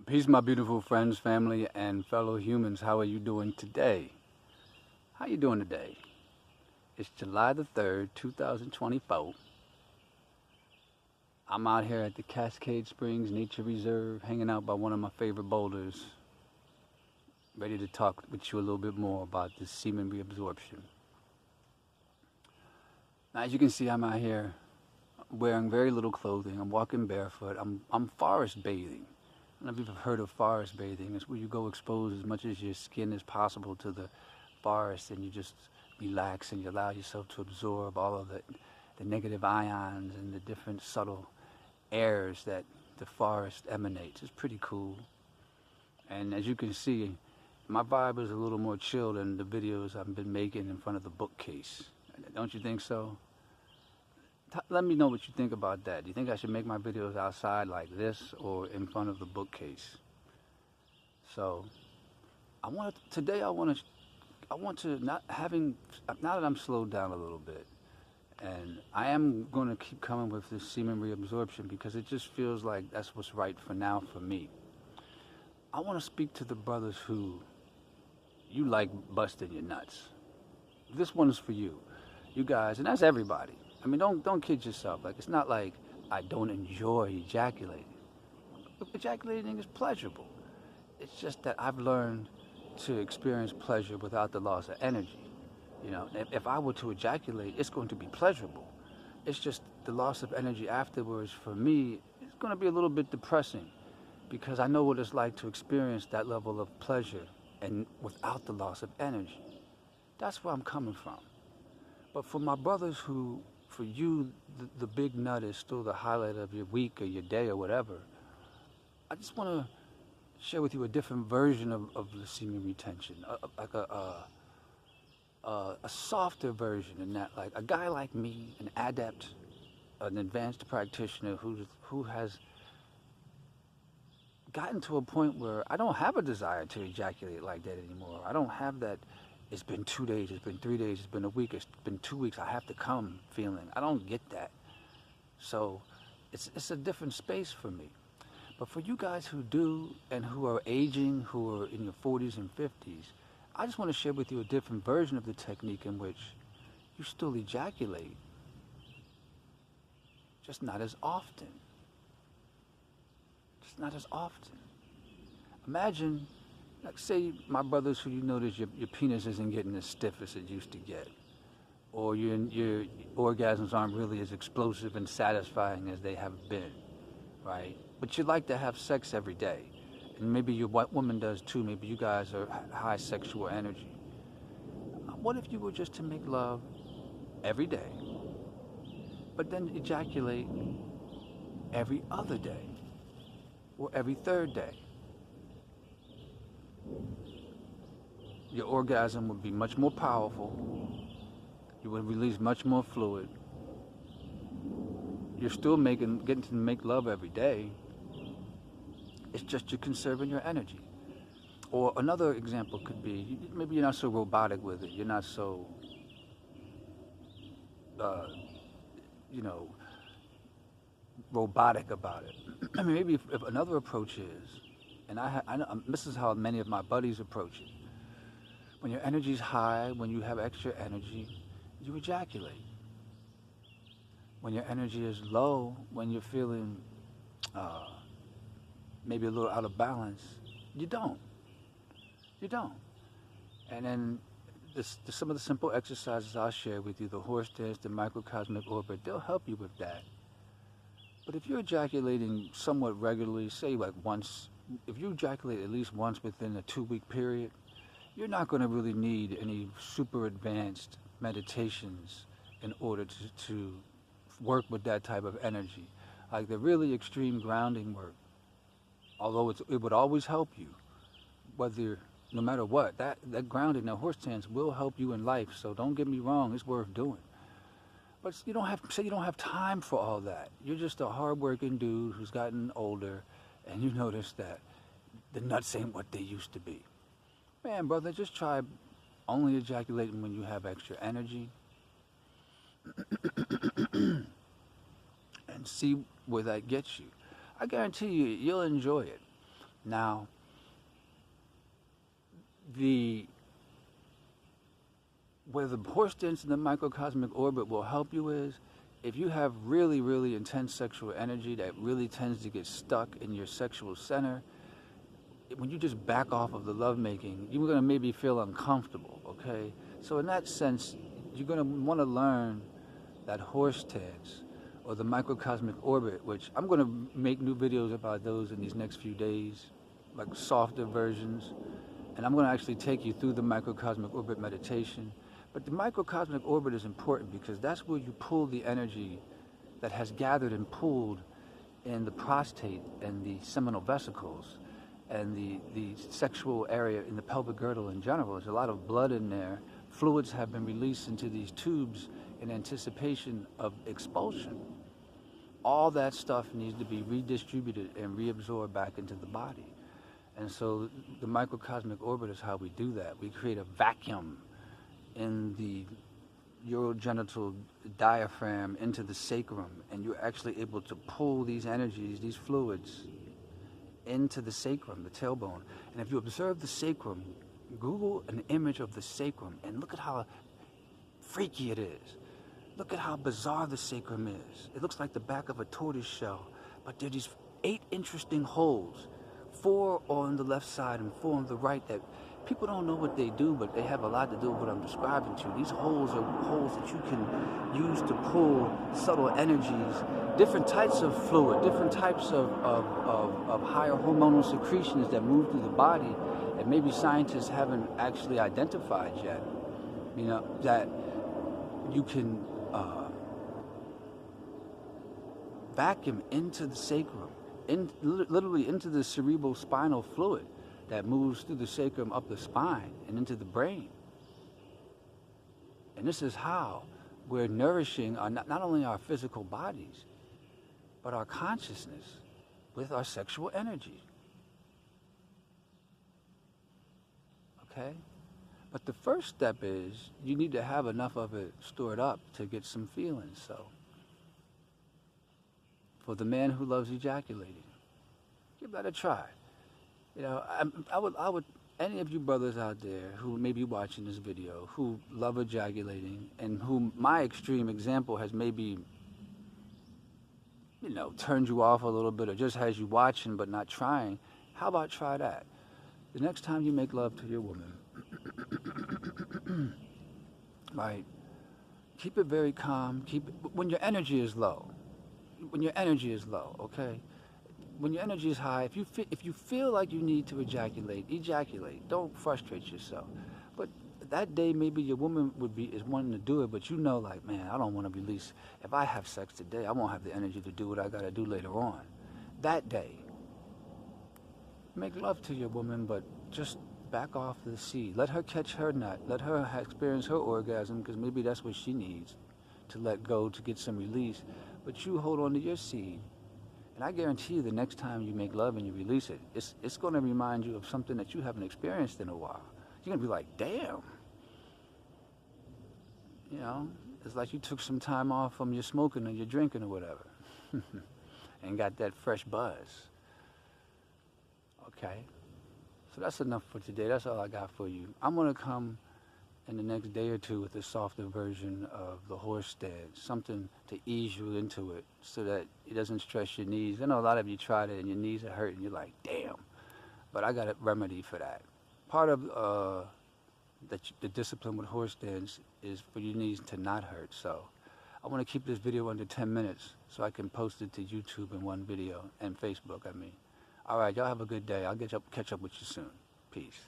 Peace, my beautiful friends, family, and fellow humans. How are you doing today? How you doing today? It's July the 3rd, 2024. I'm out here at the Cascade Springs Nature Reserve, hanging out by one of my favorite boulders, ready to talk with you a little bit more about this semen reabsorption. Now, as you can see, I'm out here wearing very little clothing. I'm walking barefoot. I'm forest bathing. I don't know if you've heard of forest bathing. It's where you go expose as much as your skin as possible to the forest, and you just relax and you allow yourself to absorb all of the negative ions and the different subtle airs that the forest emanates. It's pretty cool. And as you can see, my vibe is a little more chill than the videos I've been making in front of the bookcase. Don't you think so? Let me know what you think about that. Do you think I should make my videos outside like this or in front of the bookcase? So, today I want to now that I'm slowed down a little bit, and I am going to keep coming with this semen reabsorption because it just feels like that's what's right for now for me. I want to speak to the brothers who you like busting your nuts. This one is for you. You guys, and that's everybody. I mean, don't kid yourself. Like, it's not like I don't enjoy ejaculating. Ejaculating is pleasurable. It's just that I've learned to experience pleasure without the loss of energy. You know, if I were to ejaculate, it's going to be pleasurable. It's just the loss of energy afterwards for me is going to be a little bit depressing because I know what it's like to experience that level of pleasure and without the loss of energy. That's where I'm coming from. But for my brothers who, for you, the big nut is still the highlight of your week or your day or whatever, I just want to share with you a different version of the semen retention, like a softer version in that, like a guy like me, an adept, an advanced practitioner who has gotten to a point where I don't have a desire to ejaculate like that anymore. I don't have that. It's been 2 days, it's been 3 days, it's been a week, it's been 2 weeks, I have to come feeling. I don't get that. So it's a different space for me. But for you guys who do and who are aging, who are in your 40s and 50s, I just want to share with you a different version of the technique in which you still ejaculate, just not as often. Just not as often. Imagine, like, say my brothers who you notice your penis isn't getting as stiff as it used to get, or your orgasms aren't really as explosive and satisfying as they have been, right? But you like to have sex every day, and maybe your white woman does too. Maybe you guys are high sexual energy. What if you were just to make love every day, but then ejaculate every other day, or every third day? Your orgasm would be much more powerful. You would release much more fluid. You're still getting to make love every day. It's just you're conserving your energy. Or another example could be, maybe you're not so robotic with it. You're not so, robotic about it. I mean, maybe if another approach is, and I know, this is how many of my buddies approach it. When your energy's high, when you have extra energy, you ejaculate. When your energy is low, when you're feeling maybe a little out of balance, you don't. You don't. And then some of the simple exercises I'll share with you, the horse dance, the microcosmic orbit, they'll help you with that. But if you're ejaculating somewhat regularly, say like once, if you ejaculate at least once within a 2-week period, you're not going to really need any super advanced meditations in order to work with that type of energy. Like the really extreme grounding work, although it would always help you, no matter what, that grounding, that horse stance will help you in life. So don't get me wrong, it's worth doing. But you don't have time for all that. You're just a hardworking dude who's gotten older, and you notice that the nuts ain't what they used to be. Man, brother, just try only ejaculating when you have extra energy and see where that gets you. I guarantee you, you'll enjoy it. Now, where the horse dance in the microcosmic orbit will help you is if you have really, really intense sexual energy that really tends to get stuck in your sexual center. When you just back off of the lovemaking, you're going to maybe feel uncomfortable, okay? So in that sense, you're going to want to learn that horse dance or the microcosmic orbit, which I'm going to make new videos about those in these next few days, like softer versions. And I'm going to actually take you through the microcosmic orbit meditation. But the microcosmic orbit is important because that's where you pull the energy that has gathered and pooled in the prostate and the seminal vesicles and the sexual area in the pelvic girdle in general. There's a lot of blood in there. Fluids have been released into these tubes in anticipation of expulsion. All that stuff needs to be redistributed and reabsorbed back into the body. And so the microcosmic orbit is how we do that. We create a vacuum in the urogenital diaphragm into the sacrum, and you're actually able to pull these energies, these fluids, into the sacrum, the tailbone. And if you observe the sacrum, Google an image of the sacrum and look at how freaky it is. Look at how bizarre the sacrum is. It looks like the back of a tortoise shell, but there are these 8 interesting holes, 4 on the left side and 4 on the right, that people don't know what they do, but they have a lot to do with what I'm describing to you. These holes are holes that you can use to pull subtle energies, different types of fluid, different types of higher hormonal secretions that move through the body that maybe scientists haven't actually identified yet. You know, that you can vacuum into the sacrum, literally into the cerebral spinal fluid that moves through the sacrum up the spine and into the brain. And this is how we're nourishing not only our physical bodies, but our consciousness with our sexual energy. Okay? But the first step is you need to have enough of it stored up to get some feelings. So, for the man who loves ejaculating, give that a try. You know, I would, any of you brothers out there who may be watching this video, who love ejaculating, and who my extreme example has maybe, you know, turned you off a little bit or just has you watching but not trying, how about try that? The next time you make love to your woman, right, keep it very calm, when your energy is low, okay? When your energy is high, if you feel like you need to ejaculate. Don't frustrate yourself. But that day, maybe your woman is wanting to do it, but you know, like, man, I don't want to release. If I have sex today, I won't have the energy to do what I got to do later on. That day, make love to your woman, but just back off the seed. Let her catch her nut. Let her experience her orgasm, because maybe that's what she needs, to let go, to get some release. But you hold on to your seed. And I guarantee you the next time you make love and you release it, it's going to remind you of something that you haven't experienced in a while. You're going to be like, damn. You know, it's like you took some time off from your smoking or your drinking or whatever and got that fresh buzz. Okay? So that's enough for today. That's all I got for you. I'm going to come in the next day or two with a softer version of the horse stance, something to ease you into it so that it doesn't stress your knees. I know a lot of you tried it and your knees are hurting. You're like, damn. But I got a remedy for that. Part of the discipline with horse stance is for your knees to not hurt. So I want to keep this video under 10 minutes so I can post it to YouTube in one video and Facebook, I mean. All right, y'all have a good day. I'll catch up with you soon. Peace.